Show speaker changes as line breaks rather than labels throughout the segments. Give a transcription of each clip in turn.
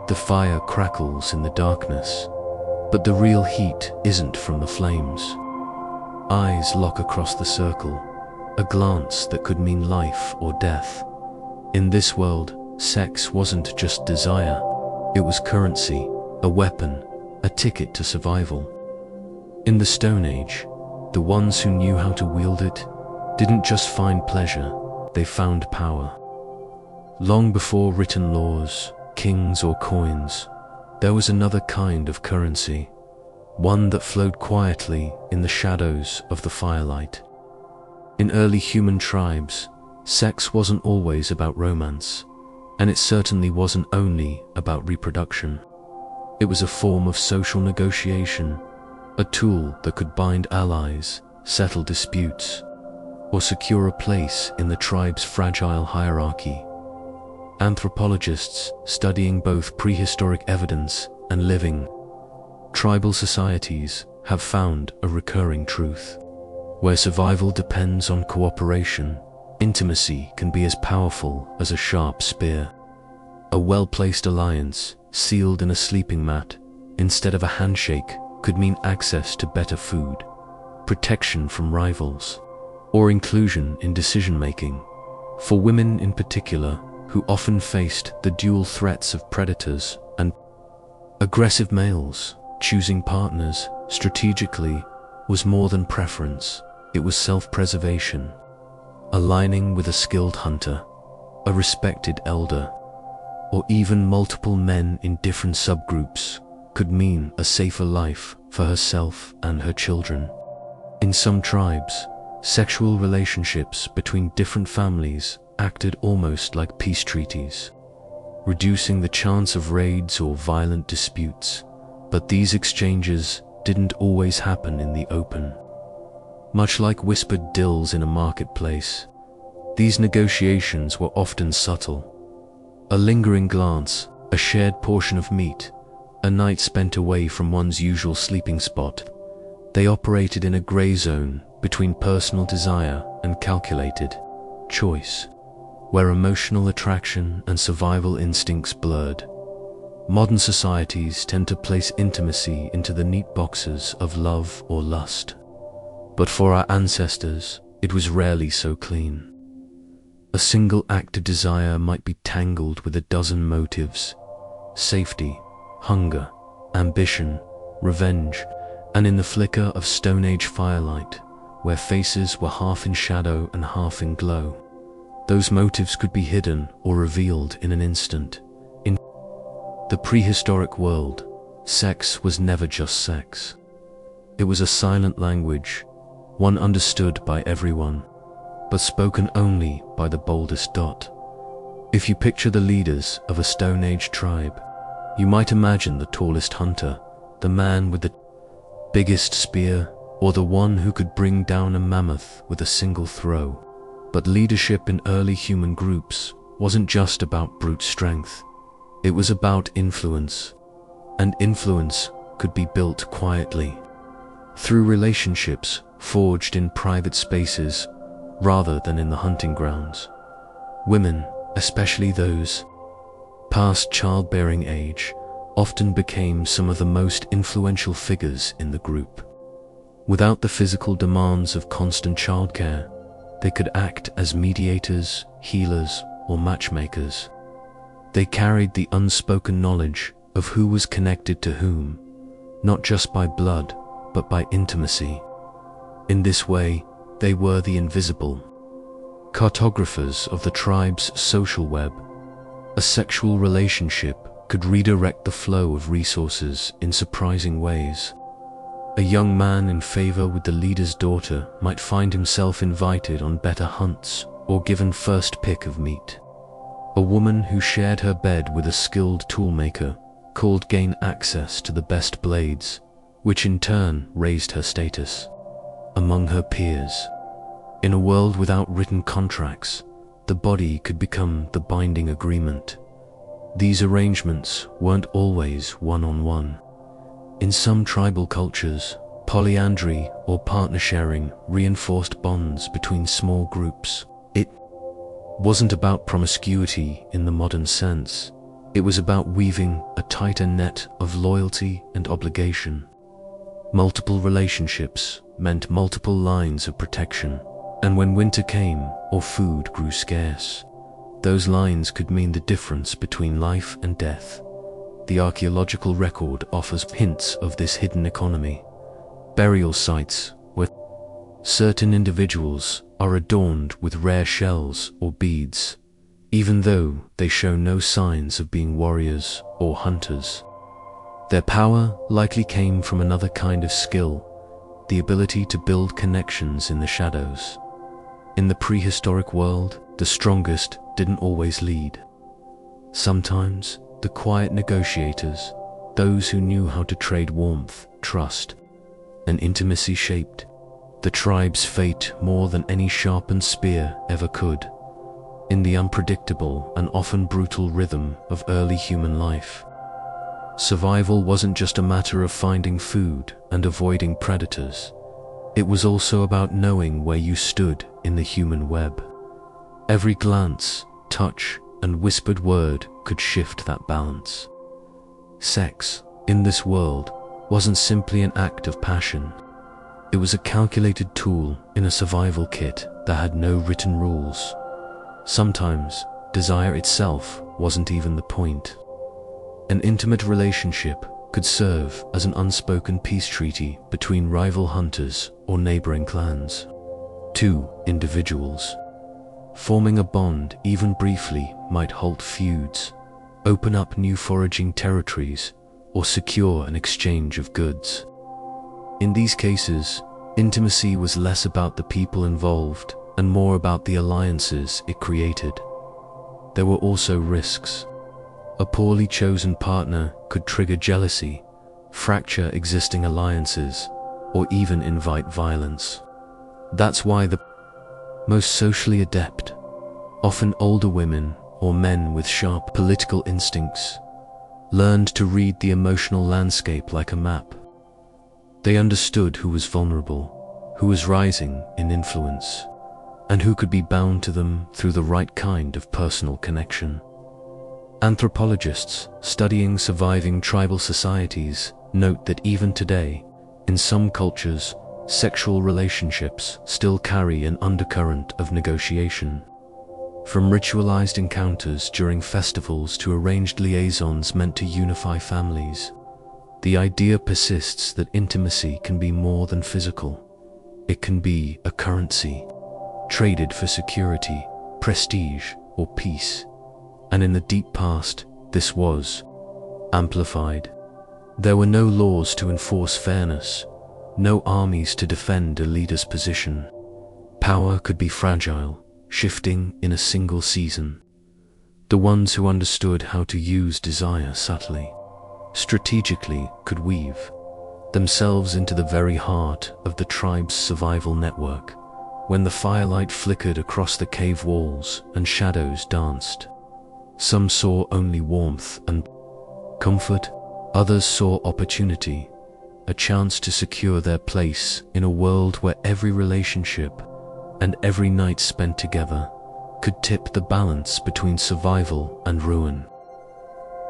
The fire crackles in the darkness, but the real heat isn't from the flames. Eyes lock across the circle, a glance that could mean life or death. In this world, sex wasn't just desire, it was currency, a weapon, a ticket to survival. In the Stone Age, the ones who knew how to wield it didn't just find pleasure, they found power. Long before written laws, kings or coins, there was another kind of currency, one that flowed quietly in the shadows of the firelight. In early human tribes, sex wasn't always about romance, and it certainly wasn't only about reproduction. It was a form of social negotiation, a tool that could bind allies, settle disputes, or secure a place in the tribe's fragile hierarchy. Anthropologists studying both prehistoric evidence and living tribal societies have found a recurring truth. Where survival depends on cooperation, intimacy can be as powerful as a sharp spear. A well-placed alliance, sealed in a sleeping mat, instead of a handshake, could mean access to better food, protection from rivals, or inclusion in decision-making. For women in particular, who often faced the dual threats of predators and aggressive males, choosing partners strategically was more than preference, it was self-preservation. Aligning with a skilled hunter, a respected elder, or even multiple men in different subgroups could mean a safer life for herself and her children. In some tribes, sexual relationships between different families acted almost like peace treaties, reducing the chance of raids or violent disputes. But these exchanges didn't always happen in the open. Much like whispered deals in a marketplace, these negotiations were often subtle. A lingering glance, a shared portion of meat, a night spent away from one's usual sleeping spot. They operated in a gray zone between personal desire and calculated choice, where emotional attraction and survival instincts blurred. Modern societies tend to place intimacy into the neat boxes of love or lust. But for our ancestors, it was rarely so clean. A single act of desire might be tangled with a dozen motives: safety, hunger, ambition, revenge, and in the flicker of Stone Age firelight, where faces were half in shadow and half in glow, those motives could be hidden or revealed in an instant. In the prehistoric world, sex was never just sex. It was a silent language, one understood by everyone, but spoken only by the boldest dot. If you picture the leaders of a Stone Age tribe, you might imagine the tallest hunter, the man with the biggest spear, or the one who could bring down a mammoth with a single throw. But leadership in early human groups wasn't just about brute strength. It was about influence, and influence could be built quietly, through relationships forged in private spaces rather than in the hunting grounds. Women, especially those past childbearing age, often became some of the most influential figures in the group. Without the physical demands of constant childcare, they could act as mediators, healers, or matchmakers. They carried the unspoken knowledge of who was connected to whom, not just by blood, but by intimacy. In this way, they were the invisible cartographers of the tribe's social web. A sexual relationship could redirect the flow of resources in surprising ways. A young man in favor with the leader's daughter might find himself invited on better hunts or given first pick of meat. A woman who shared her bed with a skilled toolmaker could gain access to the best blades, which in turn raised her status among her peers. In a world without written contracts, the body could become the binding agreement. These arrangements weren't always one-on-one. In some tribal cultures, polyandry or partner sharing reinforced bonds between small groups. It wasn't about promiscuity in the modern sense. It was about weaving a tighter net of loyalty and obligation. Multiple relationships meant multiple lines of protection, and when winter came or food grew scarce, those lines could mean the difference between life and death. The archaeological record offers hints of this hidden economy. Burial sites where certain individuals are adorned with rare shells or beads, even though they show no signs of being warriors or hunters. Their power likely came from another kind of skill, the ability to build connections in the shadows. In the prehistoric world, the strongest didn't always lead. Sometimes, the quiet negotiators, those who knew how to trade warmth, trust, and intimacy shaped the tribe's fate more than any sharpened spear ever could. In the unpredictable and often brutal rhythm of early human life, survival wasn't just a matter of finding food and avoiding predators. It was also about knowing where you stood in the human web. Every glance, touch, and whispered word could shift that balance. Sex, in this world, wasn't simply an act of passion. It was a calculated tool in a survival kit that had no written rules. Sometimes, desire itself wasn't even the point. An intimate relationship could serve as an unspoken peace treaty between rival hunters or neighboring clans. Two individuals forming a bond even briefly might halt feuds, open up new foraging territories, or secure an exchange of goods. In these cases, intimacy was less about the people involved and more about the alliances it created. There were also risks. A poorly chosen partner could trigger jealousy, fracture existing alliances, or even invite violence. That's why the most socially adept, often older women or men with sharp political instincts, learned to read the emotional landscape like a map. They understood who was vulnerable, who was rising in influence, and who could be bound to them through the right kind of personal connection. Anthropologists studying surviving tribal societies note that even today, in some cultures, sexual relationships still carry an undercurrent of negotiation. From ritualized encounters during festivals to arranged liaisons meant to unify families, the idea persists that intimacy can be more than physical. It can be a currency, traded for security, prestige, or peace. And in the deep past, this was amplified. There were no laws to enforce fairness, no armies to defend a leader's position. Power could be fragile, shifting in a single season. The ones who understood how to use desire subtly, strategically, could weave themselves into the very heart of the tribe's survival network. When the firelight flickered across the cave walls and shadows danced, some saw only warmth and comfort, others saw opportunity, a chance to secure their place in a world where every relationship and every night spent together could tip the balance between survival and ruin.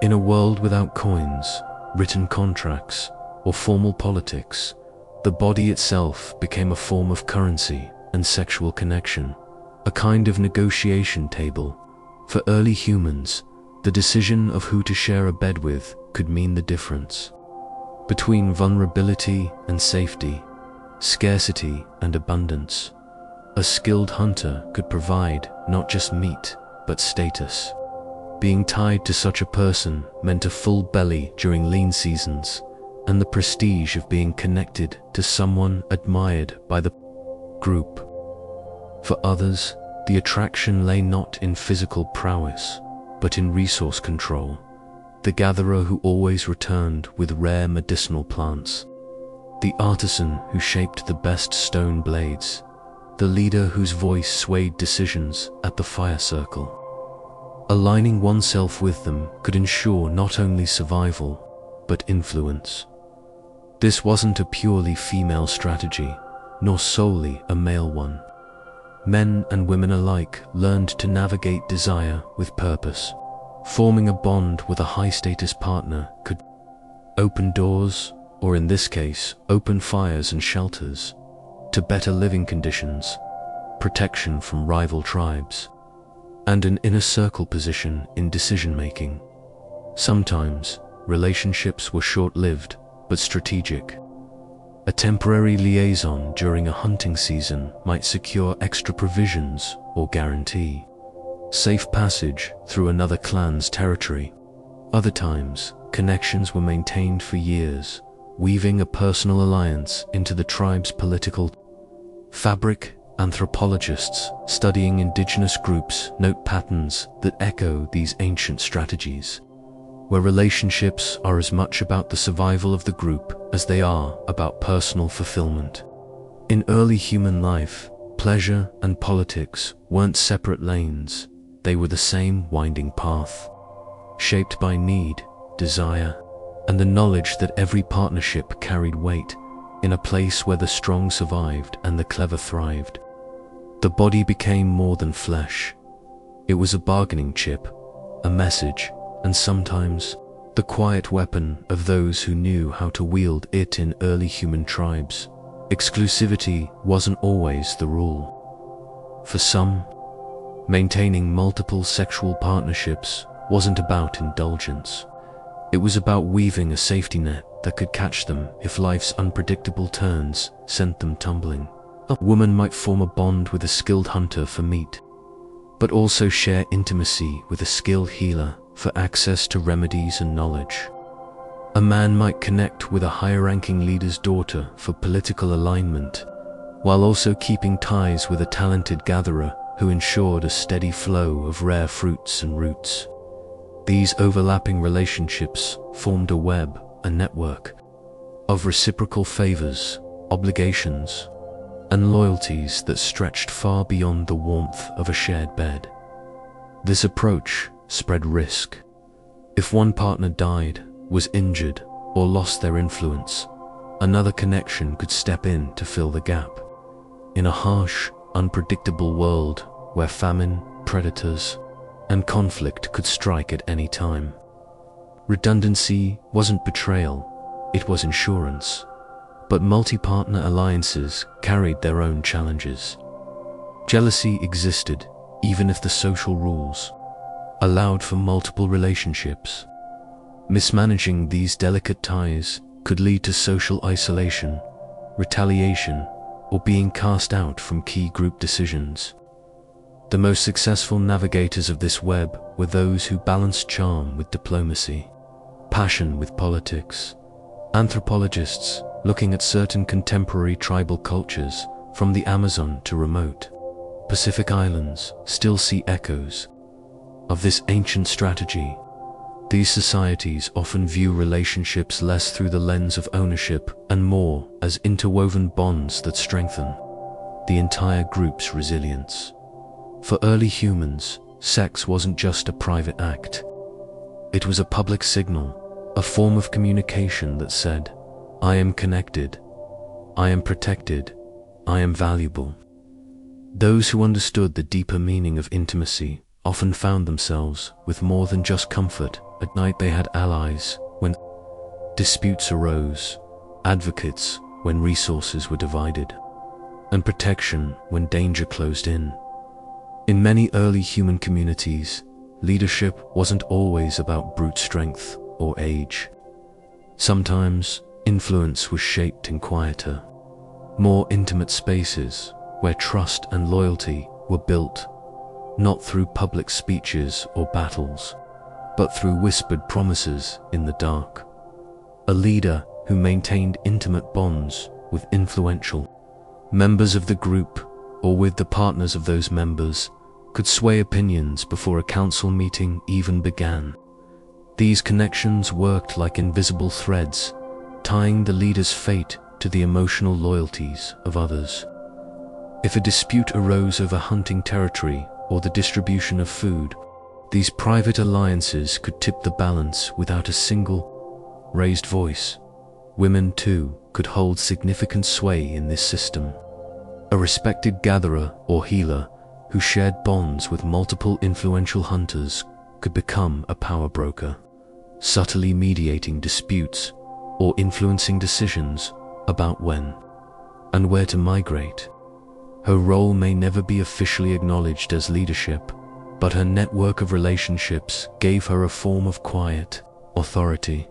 In a world without coins, written contracts, or formal politics, the body itself became a form of currency and sexual connection, a kind of negotiation table. For early humans, the decision of who to share a bed with could mean the difference between vulnerability and safety, scarcity and abundance. A skilled hunter could provide not just meat, but status. Being tied to such a person meant a full belly during lean seasons, and the prestige of being connected to someone admired by the group. For others, the attraction lay not in physical prowess, but in resource control. The gatherer who always returned with rare medicinal plants, the artisan who shaped the best stone blades, the leader whose voice swayed decisions at the fire circle. Aligning oneself with them could ensure not only survival, but influence. This wasn't a purely female strategy, nor solely a male one. Men and women alike learned to navigate desire with purpose, Forming a bond with a high-status partner could open doors, or in this case, open fires and shelters, to better living conditions, protection from rival tribes, and an inner circle position in decision-making. Sometimes, relationships were short-lived but strategic. A temporary liaison during a hunting season might secure extra provisions or guarantee safe passage through another clan's territory. Other times, connections were maintained for years, weaving a personal alliance into the tribe's political fabric. Anthropologists studying indigenous groups note patterns that echo these ancient strategies, where relationships are as much about the survival of the group as they are about personal fulfillment. In early human life, pleasure and politics weren't separate lanes, they were the same winding path, shaped by need, desire, and the knowledge that every partnership carried weight in a place where the strong survived and the clever thrived. The body became more than flesh. It was a bargaining chip, a message, and sometimes the quiet weapon of those who knew how to wield it. In early human tribes, exclusivity wasn't always the rule. For some, maintaining multiple sexual partnerships wasn't about indulgence. It was about weaving a safety net that could catch them if life's unpredictable turns sent them tumbling. A woman might form a bond with a skilled hunter for meat, but also share intimacy with a skilled healer for access to remedies and knowledge. A man might connect with a higher-ranking leader's daughter for political alignment, while also keeping ties with a talented gatherer who ensured a steady flow of rare fruits and roots. These overlapping relationships formed a web, a network, of reciprocal favors, obligations, and loyalties that stretched far beyond the warmth of a shared bed. This approach spread risk. If one partner died, was injured, or lost their influence, another connection could step in to fill the gap. In a harsh, unpredictable world where famine, predators, and conflict could strike at any time, redundancy wasn't betrayal, it was insurance. But multi-partner alliances carried their own challenges. Jealousy existed, even if the social rules allowed for multiple relationships. Mismanaging these delicate ties could lead to social isolation, retaliation, or being cast out from key group decisions. The most successful navigators of this web were those who balanced charm with diplomacy, passion with politics. Anthropologists, looking at certain contemporary tribal cultures, from the Amazon to remote Pacific islands, still see echoes of this ancient strategy. These societies often view relationships less through the lens of ownership and more as interwoven bonds that strengthen the entire group's resilience. For early humans, sex wasn't just a private act. It was a public signal, a form of communication that said, "I am connected, I am protected, I am valuable." Those who understood the deeper meaning of intimacy often found themselves with more than just comfort. At night they had allies when disputes arose, advocates when resources were divided, and protection when danger closed in. In many early human communities, leadership wasn't always about brute strength or age. Sometimes, influence was shaped in quieter, more intimate spaces where trust and loyalty were built, not through public speeches or battles, but through whispered promises in the dark. A leader who maintained intimate bonds with influential members of the group or with the partners of those members could sway opinions before a council meeting even began. These connections worked like invisible threads, tying the leader's fate to the emotional loyalties of others. If a dispute arose over hunting territory or the distribution of food, these private alliances could tip the balance without a single raised voice. Women, too, could hold significant sway in this system. A respected gatherer or healer who shared bonds with multiple influential hunters could become a power broker, subtly mediating disputes or influencing decisions about when and where to migrate. Her role may never be officially acknowledged as leadership, but her network of relationships gave her a form of quiet authority.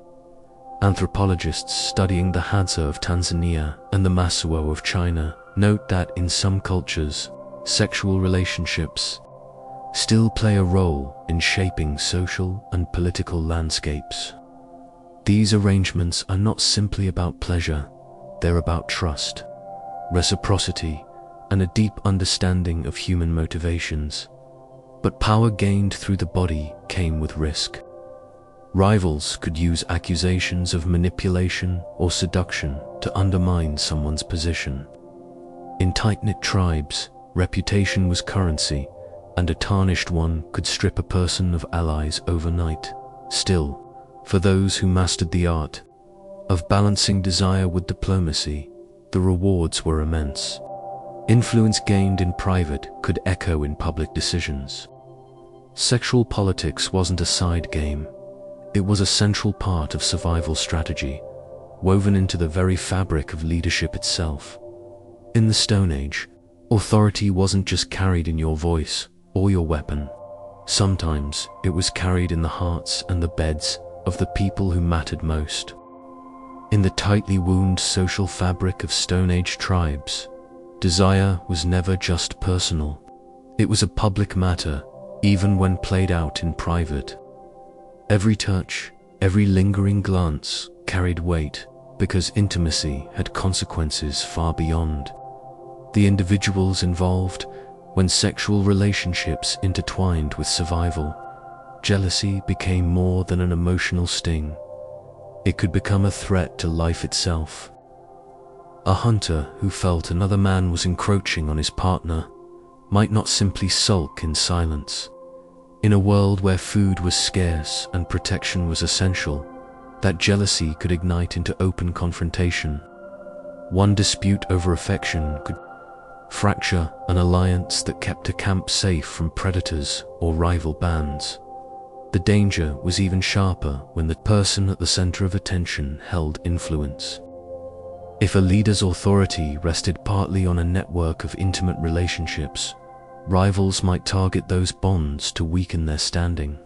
Anthropologists studying the Hadza of Tanzania and the Masuo of China note that in some cultures, sexual relationships still play a role in shaping social and political landscapes. These arrangements are not simply about pleasure, they're about trust, reciprocity, and a deep understanding of human motivations. But power gained through the body came with risk. Rivals could use accusations of manipulation or seduction to undermine someone's position. In tight-knit tribes, reputation was currency, and a tarnished one could strip a person of allies overnight. Still, for those who mastered the art of balancing desire with diplomacy, the rewards were immense. Influence gained in private could echo in public decisions. Sexual politics wasn't a side game. It was a central part of survival strategy, woven into the very fabric of leadership itself. In the Stone Age, authority wasn't just carried in your voice or your weapon. Sometimes it was carried in the hearts and the beds of the people who mattered most. In the tightly wound social fabric of Stone Age tribes, desire was never just personal. It was a public matter, even when played out in private. Every touch, every lingering glance carried weight because intimacy had consequences far beyond the individuals involved. When sexual relationships intertwined with survival, jealousy became more than an emotional sting. It could become a threat to life itself. A hunter who felt another man was encroaching on his partner might not simply sulk in silence. In a world where food was scarce and protection was essential, that jealousy could ignite into open confrontation. One dispute over affection could fracture an alliance that kept a camp safe from predators or rival bands. The danger was even sharper when the person at the center of attention held influence. If a leader's authority rested partly on a network of intimate relationships, rivals might target those bonds to weaken their standing.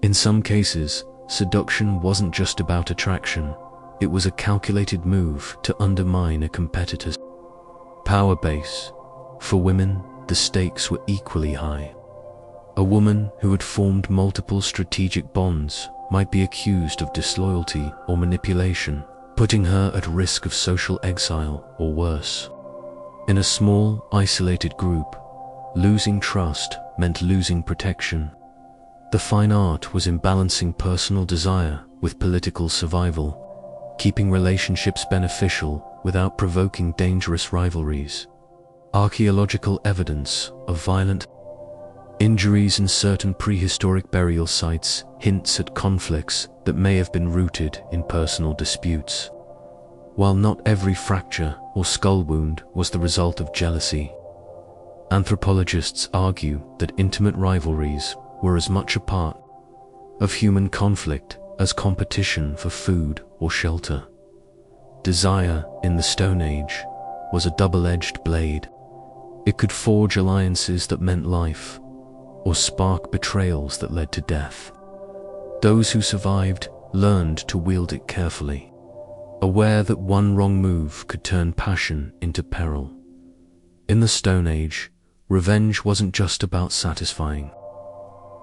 In some cases, seduction wasn't just about attraction, it was a calculated move to undermine a competitor's power base. For women, the stakes were equally high. A woman who had formed multiple strategic bonds might be accused of disloyalty or manipulation, putting her at risk of social exile or worse. In a small, isolated group, losing trust meant losing protection. The fine art was in balancing personal desire with political survival, keeping relationships beneficial without provoking dangerous rivalries. Archaeological evidence of violent injuries in certain prehistoric burial sites hints at conflicts that may have been rooted in personal disputes. While not every fracture or skull wound was the result of jealousy, anthropologists argue that intimate rivalries were as much a part of human conflict as competition for food or shelter. Desire in the Stone Age was a double-edged blade. It could forge alliances that meant life, or spark betrayals that led to death. Those who survived learned to wield it carefully, aware that one wrong move could turn passion into peril. In the Stone Age, revenge wasn't just about satisfying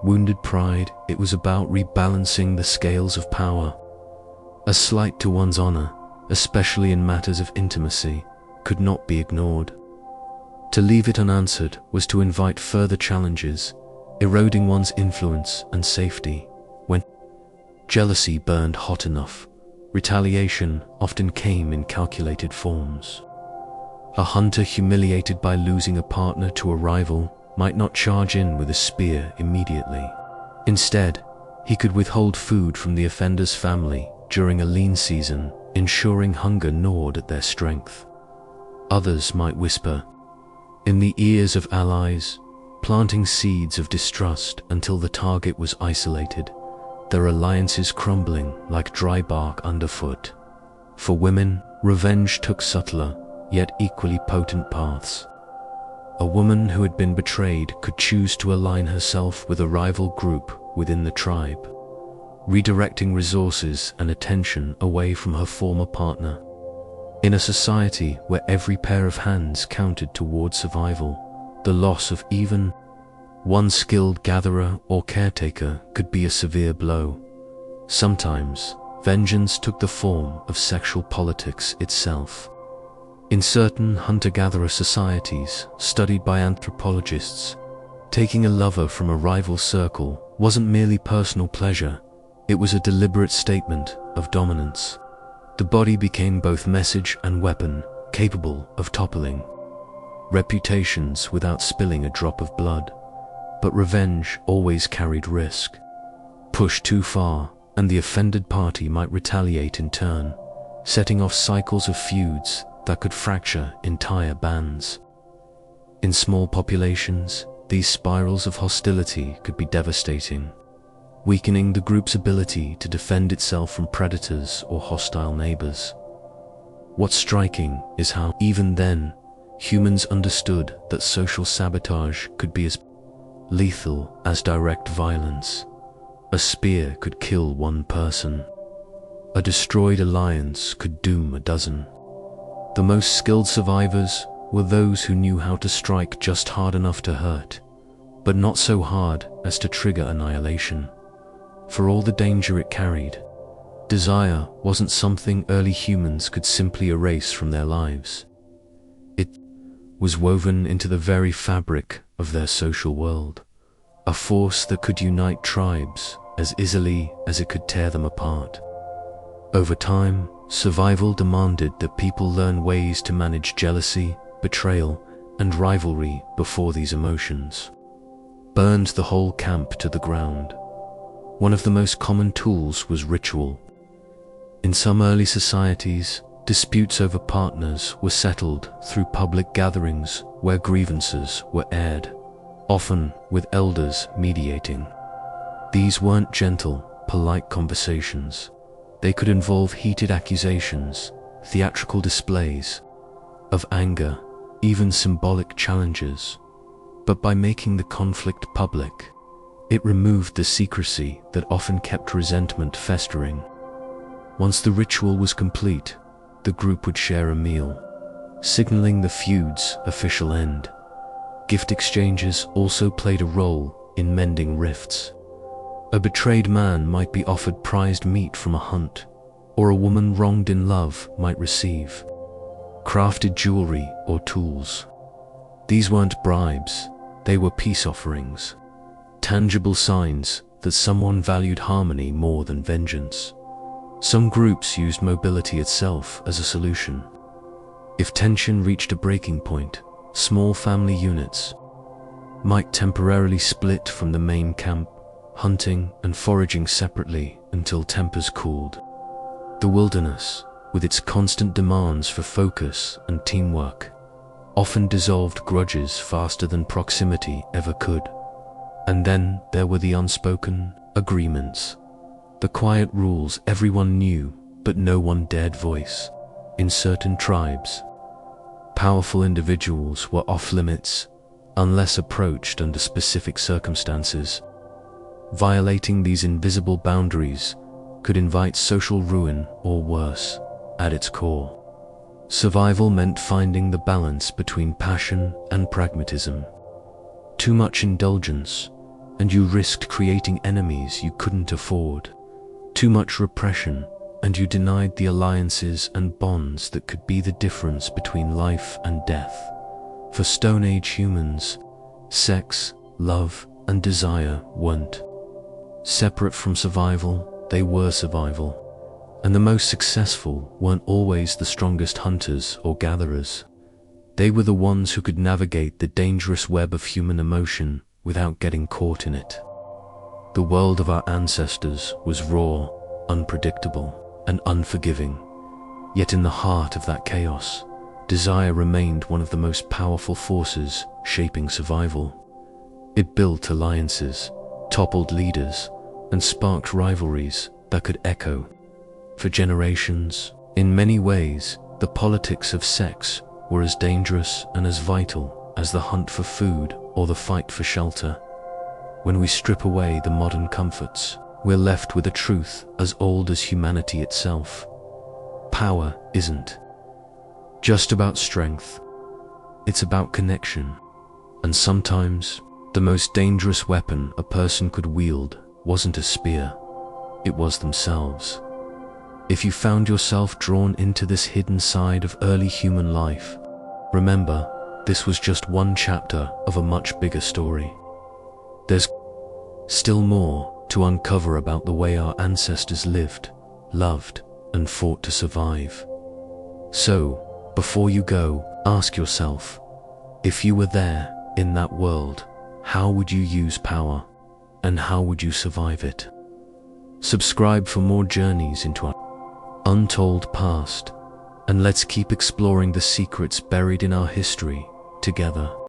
wounded pride, it was about rebalancing the scales of power. A slight to one's honor, especially in matters of intimacy, could not be ignored. To leave it unanswered was to invite further challenges, eroding one's influence and safety. When jealousy burned hot enough, retaliation often came in calculated forms. A hunter humiliated by losing a partner to a rival might not charge in with a spear immediately. Instead, he could withhold food from the offender's family during a lean season, ensuring hunger gnawed at their strength. Others might whisper in the ears of allies, planting seeds of distrust until the target was isolated, their alliances crumbling like dry bark underfoot. For women, revenge took subtler, yet equally potent paths. A woman who had been betrayed could choose to align herself with a rival group within the tribe, redirecting resources and attention away from her former partner. In a society where every pair of hands counted toward survival, the loss of even one skilled gatherer or caretaker could be a severe blow. Sometimes, vengeance took the form of sexual politics itself. In certain hunter-gatherer societies, studied by anthropologists, taking a lover from a rival circle wasn't merely personal pleasure, it was a deliberate statement of dominance. The body became both message and weapon, capable of toppling reputations without spilling a drop of blood. But revenge always carried risk. Push too far, and the offended party might retaliate in turn, setting off cycles of feuds that could fracture entire bands. In small populations, these spirals of hostility could be devastating, weakening the group's ability to defend itself from predators or hostile neighbors. What's striking is how, even then, humans understood that social sabotage could be as lethal as direct violence. A spear could kill one person. A destroyed alliance could doom a dozen. The most skilled survivors were those who knew how to strike just hard enough to hurt, but not so hard as to trigger annihilation. For all the danger it carried, desire wasn't something early humans could simply erase from their lives. It was woven into the very fabric of their social world, a force that could unite tribes as easily as it could tear them apart. Over time, survival demanded that people learn ways to manage jealousy, betrayal, and rivalry before these emotions burned the whole camp to the ground. One of the most common tools was ritual. In some early societies, disputes over partners were settled through public gatherings where grievances were aired, often with elders mediating. These weren't gentle, polite conversations. They could involve heated accusations, theatrical displays of anger, even symbolic challenges. But by making the conflict public, it removed the secrecy that often kept resentment festering. Once the ritual was complete, the group would share a meal, signaling the feud's official end. Gift exchanges also played a role in mending rifts. A betrayed man might be offered prized meat from a hunt, or a woman wronged in love might receive crafted jewelry or tools. These weren't bribes, they were peace offerings, tangible signs that someone valued harmony more than vengeance. Some groups used mobility itself as a solution. If tension reached a breaking point, small family units might temporarily split from the main camp, hunting and foraging separately until tempers cooled. The wilderness, with its constant demands for focus and teamwork, often dissolved grudges faster than proximity ever could. And then there were the unspoken agreements, the quiet rules everyone knew but no one dared voice. In certain tribes, powerful individuals were off limits unless approached under specific circumstances. Violating these invisible boundaries could invite social ruin or worse. At its core, survival meant finding the balance between passion and pragmatism. Too much indulgence, and you risked creating enemies you couldn't afford. Too much repression, and you denied the alliances and bonds that could be the difference between life and death. For Stone Age humans, sex, love, and desire weren't separate from survival, they were survival. And the most successful weren't always the strongest hunters or gatherers. They were the ones who could navigate the dangerous web of human emotion without getting caught in it. The world of our ancestors was raw, unpredictable, and unforgiving. Yet in the heart of that chaos, desire remained one of the most powerful forces shaping survival. It built alliances, toppled leaders, and sparked rivalries that could echo for generations. In many ways, the politics of sex were as dangerous and as vital as the hunt for food or the fight for shelter. When we strip away the modern comforts, we're left with a truth as old as humanity itself. Power isn't just about strength, it's about connection. And sometimes, the most dangerous weapon a person could wield wasn't a spear, it was themselves. If you found yourself drawn into this hidden side of early human life, remember, this was just one chapter of a much bigger story. There's still more to uncover about the way our ancestors lived, loved, and fought to survive. So, before you go, ask yourself, if you were there, in that world, how would you use power, and how would you survive it? Subscribe for more journeys into our untold past, and let's keep exploring the secrets buried in our history together.